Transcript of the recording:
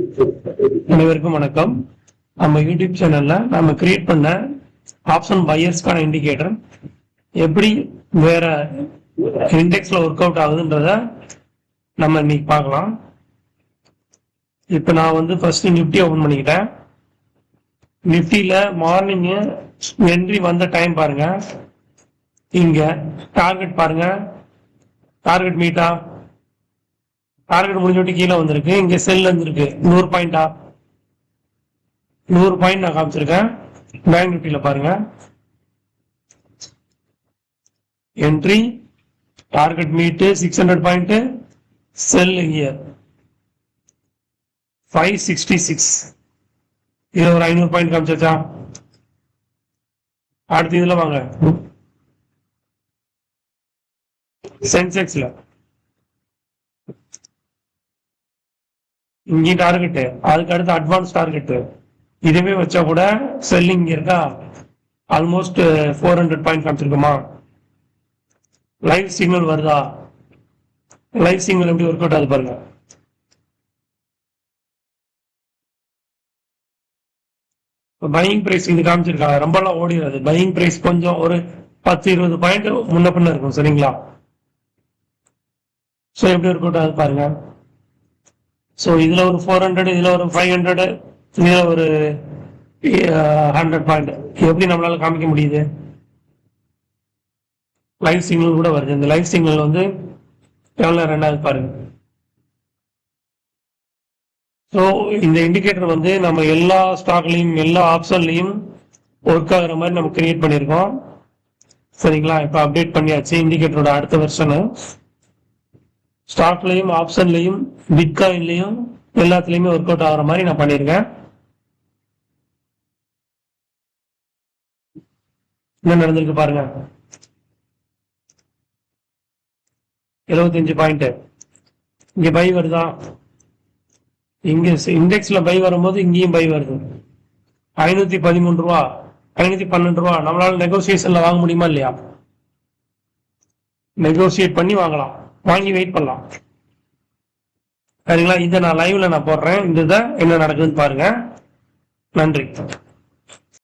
அனைவருக்கும் வணக்கம். நம்ம யூடியூப் சேனல்ல நம்ம கிரியேட் பண்ண ஆப்ஷன் பையர்ஸ்க்கான இண்டிகேட்டர் எப்படி வேற இண்டெக்ஸ்ல ஒர்க் அவுட் ஆகுதுன்றத நம்ம இன்னைக்கு பார்க்கலாம். இப்ப நான் வந்து ஃபர்ஸ்ட் நிப்டி ஓபன் பண்ணிக்கிட்டேன். நிப்டில மார்னிங் என்ட்ரி வந்த டைம் பாருங்க. இங்க டார்கெட் பாருங்க, டார்கெட் மீட்டா, டார்கெட் முடிஞ்சோட்டி கீழே வந்திருக்கு. இங்க செல் வந்திருக்கு 100 பாயிண்டா, 100 பாயிண்ட் நான் காமிச்சிருக்கேன். பேங்க் நிப்டில பாருங்க, entry, target meet 600 point, sell here 566. இதுல ஒரு 500 பாயிண்ட் காமிச்சாச்சா? அடுத்து இதுல வாங்க, சென்செக்ஸ்ல இங்கே டார்கெட், அதுக்கு அடுத்து அட்வான்ஸ் டார்கெட். இதுவே வச்சா கூட செல்லிங் இருக்கா, ஆல்மோஸ்ட் 400 பாயிண்ட் காமிச்சிருக்குமா? லைவ் சிக்னல் வருதா? லைவ் சிக்னல் எப்படி ஒர்க் அவுட் ஆகுது பாருங்க. பையிங் பிரைஸ் இது காமிச்சிருக்காங்க, ரொம்ப எல்லாம் ஓடிடுறது. பையிங் பிரைஸ் கொஞ்சம் ஒரு 10-20 பாயிண்ட் முன்ன பின்ன இருக்கும், சரிங்களா? ஸோ எப்படி ஒர்க் அவுட் ஆகுது பாருங்க. ஸோ இதுல ஒரு 400, இதுல ஒரு 500, இதுல ஒரு 100 பாயிண்ட். எப்படி நம்மளால காமிக்க முடியுது? லைவ் சிக்னல் கூட வருது. இந்த லைவ் சிக்னல் வந்து எவ்வளவு ரெண்டாவது பாருங்க. ஸோ இந்த இண்டிகேட்டர் வந்து நம்ம எல்லா ஸ்டாக்லையும் எல்லா ஆப்ஷன்லையும் ஒர்க் ஆகுற மாதிரி நம்ம கிரியேட் பண்ணியிருக்கோம், சரிங்களா? இப்போ அப்டேட் பண்ணியாச்சு. இண்டிகேட்டரோட அடுத்த வெர்ஷனு ஸ்டாக்லையும் ஆப்ஷன்லையும் பிட்காயின்லையும் எல்லாத்துலயுமே ஒர்க் அவுட் ஆகிற மாதிரி நான் பண்ணிருக்கேன். என்ன நடந்திருக்கு பாருங்க. 75 பாயிண்ட் இங்க பை வருதா? இங்க இண்டெக்ஸ்ல பை வரும்போது இங்கேயும் பை வருது. 513 ரூபா, 512 ரூபா. நம்மளால நெகோசியேஷன்ல வாங்க முடியுமா இல்லையா? நெகோசியேட் பண்ணி வாங்கலாம், வாங்கி வெயிட் பண்ணலாம், சரிங்களா? இதை நான் லைவ்ல நான் போடுறேன். இதுதான் என்ன நடக்குதுன்னு பாருங்க. நன்றி.